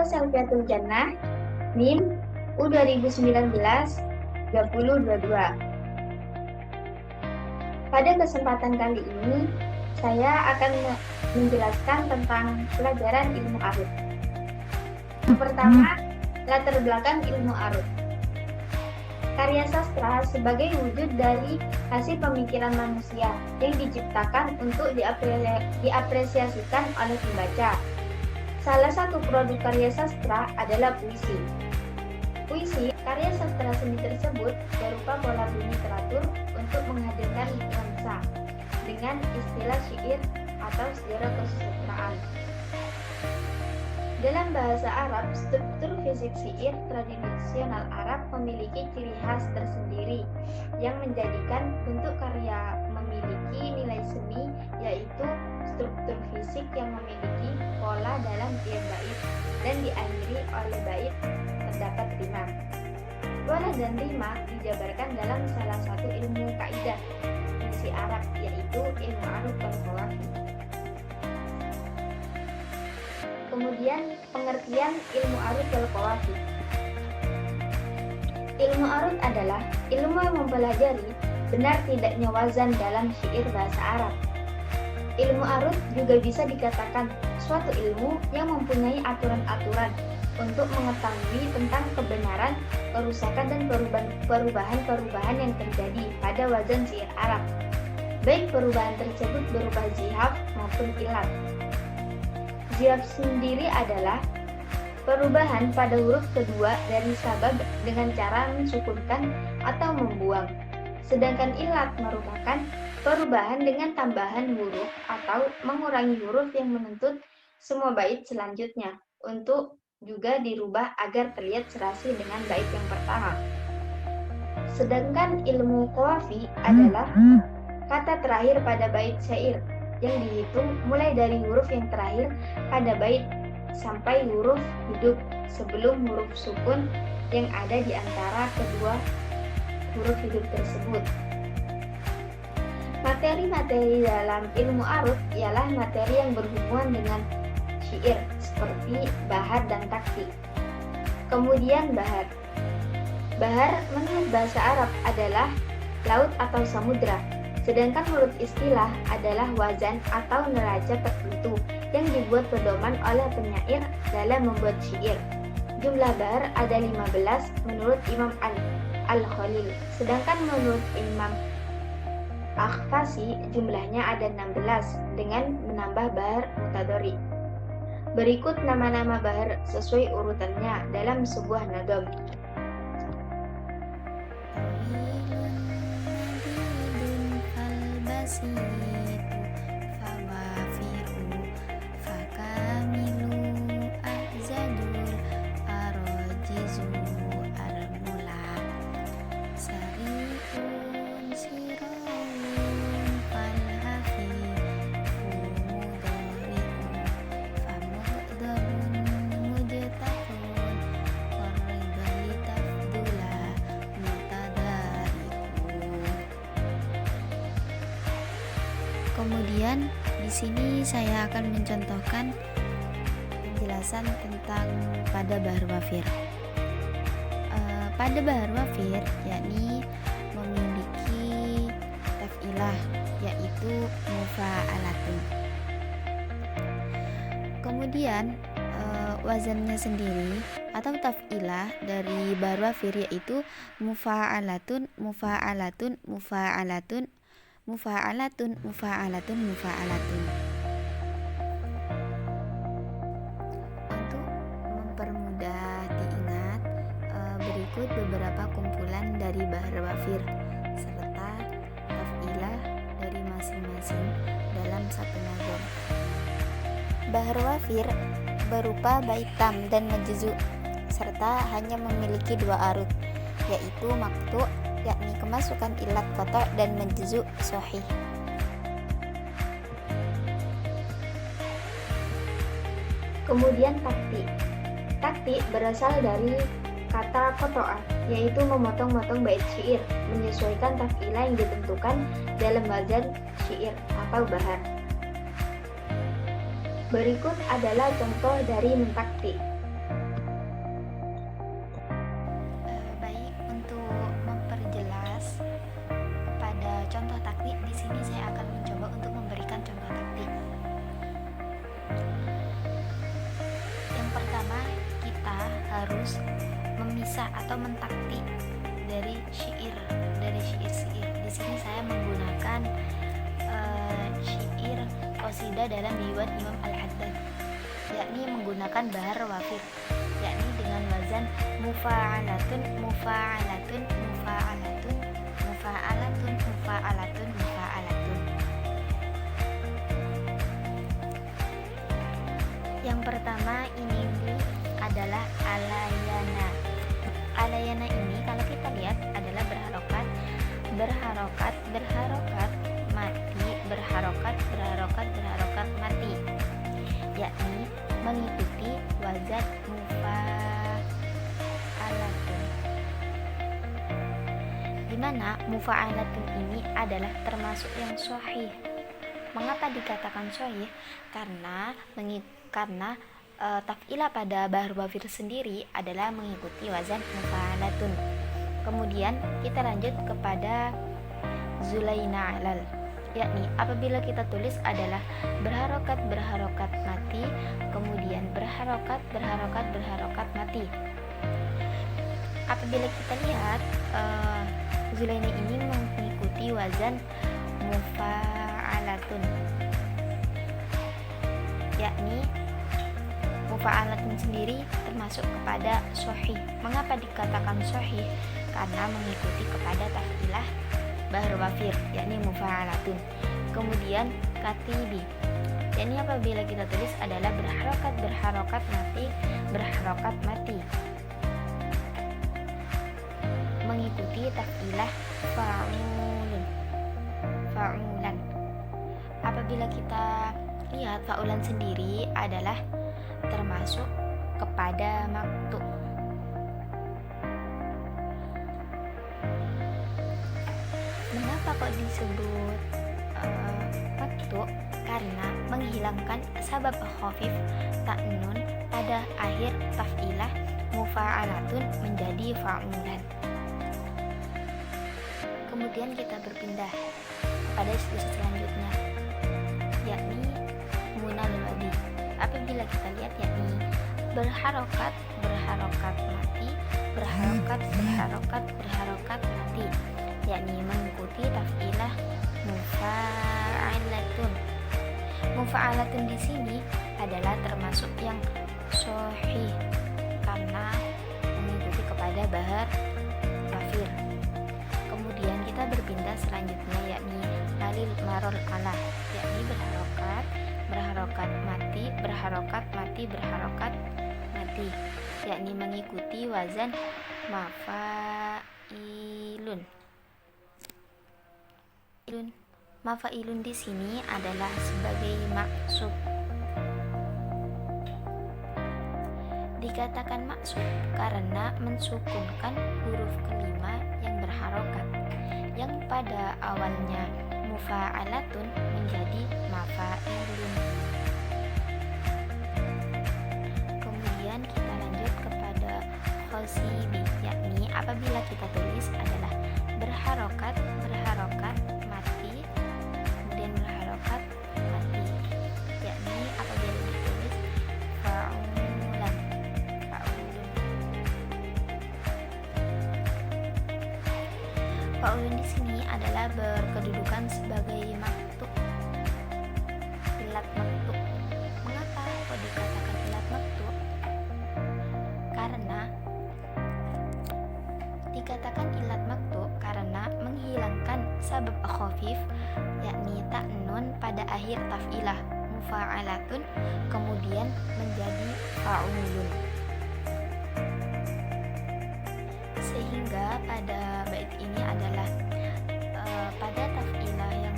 Salfiatul Jannah, NIM U2019-2022. Pada kesempatan kali ini, saya akan menjelaskan tentang pelajaran ilmu arut. Yang pertama, latar belakang ilmu arut. Karya sastra sebagai wujud dari hasil pemikiran manusia yang diciptakan untuk diapresiasikan oleh pembaca. Salah satu produk karya sastra adalah puisi. Puisi, karya sastra seni tersebut berupa pola bunyi teratur untuk menghadirkan nuansa dengan istilah syair atau sejarah kesusastraan. Dalam bahasa Arab, struktur fisik syair tradisional Arab memiliki ciri khas tersendiri yang menjadikan bentuk karya memiliki nilai seni, yaitu struktur fisik yang memiliki pola dalam tiap bait dan diakhiri oleh bait terdapat rima. Pola dan rima dijabarkan dalam salah satu ilmu kaidah puisi Arab, yaitu ilmu arut wal qawafi. Kemudian pengertian ilmu arut wal qawafi. Ilmu arut adalah ilmu yang mempelajari benar tidaknya wazan dalam syair bahasa Arab. Ilmu arut juga bisa dikatakan suatu ilmu yang mempunyai aturan-aturan untuk mengetahui tentang kebenaran, kerusakan, dan perubahan-perubahan yang terjadi pada wazan syair Arab, baik perubahan tersebut berupa zihaf maupun ilat. Zihaf sendiri adalah perubahan pada huruf kedua dari sabab dengan cara mensukunkan atau membuang. Sedangkan ilat merupakan perubahan dengan tambahan huruf atau mengurangi huruf yang menuntut semua bait selanjutnya untuk juga dirubah agar terlihat serasi dengan bait yang pertama. Sedangkan ilmu qawafi adalah kata terakhir pada bait syair yang dihitung mulai dari huruf yang terakhir pada bait sampai huruf hidup sebelum huruf sukun yang ada di antara kedua huruf hidup tersebut. Materi-materi dalam ilmu arut ialah materi yang berhubungan dengan syair seperti bahar dan takti. Kemudian bahar. Bahar menurut bahasa Arab adalah laut atau samudra. Sedangkan menurut istilah adalah wazan atau neraca tertentu yang dibuat pedoman oleh penyair dalam membuat syair. Jumlah bahar ada 15 menurut Imam Al-Khalil, sedangkan menurut Imam Akhfasi jumlahnya ada 16 dengan menambah bahar mutadori. Berikut nama-nama bahar sesuai urutannya dalam sebuah nadom. Kemudian di sini saya akan mencontohkan penjelasan tentang pada bahar wafir. Pada bahar wafir yakni memiliki taf'ilah yaitu mufa'alatun. Kemudian wazannya sendiri atau taf'ilah dari bahar wafir yaitu mufa'alatun, mufa'alatun, mufa'alatun, mufa'alatun, mufa'alatun, mufa'alatun. Untuk mempermudah diingat, berikut beberapa kumpulan dari bahar wafir serta taf'ilah dari masing-masing dalam satu nazam. Bahar wafir berupa bait tam dan majzu serta hanya memiliki dua arut, yaitu maqtu' yakni kemasukan ilat qata' dan majzu sahih. Kemudian takti. Takti berasal dari kata qata'ah, yaitu memotong-motong bait syair menyesuaikan taf'ilah yang ditentukan dalam wazan syair atau bahar. Berikut adalah contoh dari mentakti. memisah atau mentaktik dari syair. Di sini saya menggunakan syair qasidah dalam diwan Imam Al-Haddad, yakni menggunakan bahar wafir, yakni dengan wazan mufa'alatun mufa'alatun mufa'alatun mufa'alatun mufa'alatun mufa'alatun. Yang pertama ini adalah alayana. Alayana ini kalau kita lihat adalah berharokat, berharokat, berharokat, mati, berharokat, berharokat, berharokat, mati, yakni mengikuti wazan mufa'alatun, dimana mufa'alatun ini adalah termasuk yang sahih. Mengapa dikatakan sahih? Karena taf'ilah pada bahar wafir sendiri adalah mengikuti wazan mufa'alatun. Kemudian kita lanjut kepada zulaina alal, yakni apabila kita tulis adalah berharokat berharokat mati, kemudian berharokat berharokat berharokat mati. Apabila kita lihat zulaina ini mengikuti wazan mufa'alatun, yakni mufa'alatun sendiri termasuk kepada sahih. Mengapa dikatakan sahih? Karena mengikuti kepada taf'ilah bahar wafir, yakni mufa'alatun. Kemudian katibi, yakni apabila kita tulis adalah berharokat berharokat mati, berharokat mati, mengikuti taf'ilah fa'ulan. Apabila kita lihat fa'ulan sendiri adalah termasuk kepada maktub. Mengapa kok disebut maktub? Karena menghilangkan sabab khafif ta'nun pada akhir taf'ilah mufa'alatun menjadi fa'ulan. Kemudian kita berpindah pada istilah selanjutnya, yakni munal wadi. Apabila kita lihat yakni berharokat berharokat mati, berharokat berharokat berharokat mati, yakni mengikuti taf'ilah mufa'alatun. Mufa'alatun di sini adalah termasuk yang sahih karena mengikuti kepada bahar wafir. Kemudian kita berpindah selanjutnya yakni halil marol ala, yakni berharokat berharokat mati, berharokat mati, berharokat mati, yakni mengikuti wazan mafailun. Mafailun di sini adalah sebagai maksub. Dikatakan maksub karena mensukunkan huruf kelima yang berharokat, yang pada awalnya mufa'alatun menjadi mafailun. Kemudian kita lanjut kepada khosibi, yakni apabila kita tulis adalah berharokat berharokat mati, kemudian berharokat mati, yakni apabila ditulis fa'ulan fa'ulun. Fa'ulun di sini adalah berkedudukan sebagai maktub, ilat maktub. Mengapa kok dikatakan ilat maktub? Karena dikatakan ilat maktub karena menghilangkan sabab khafif, yakni ta'nun pada akhir taf'ilah mufa'alatun kemudian menjadi fa'ulun. Sehingga pada bait ini adalah pada taf'ilah yang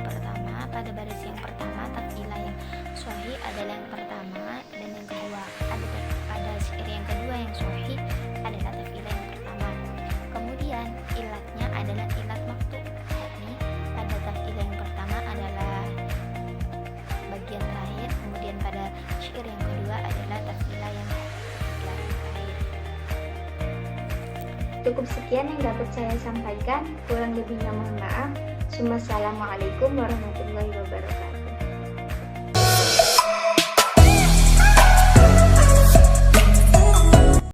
pertama, pada baris yang pertama taf'ilah yang sahih adalah yang pertama, dan yang kedua pada syair yang kedua yang sahih adalah taf'ilah yang pertama. Kemudian ilatnya adalah ilat maktub, yakni pada taf'ilah yang pertama adalah bagian terakhir, kemudian pada syair yang kedua adalah taf'ilah yang terakhir. Cukup sekian yang dapat saya sampaikan, kurang lebihnya mohon maaf. Wassalamualaikum warahmatullahi wabarakatuh.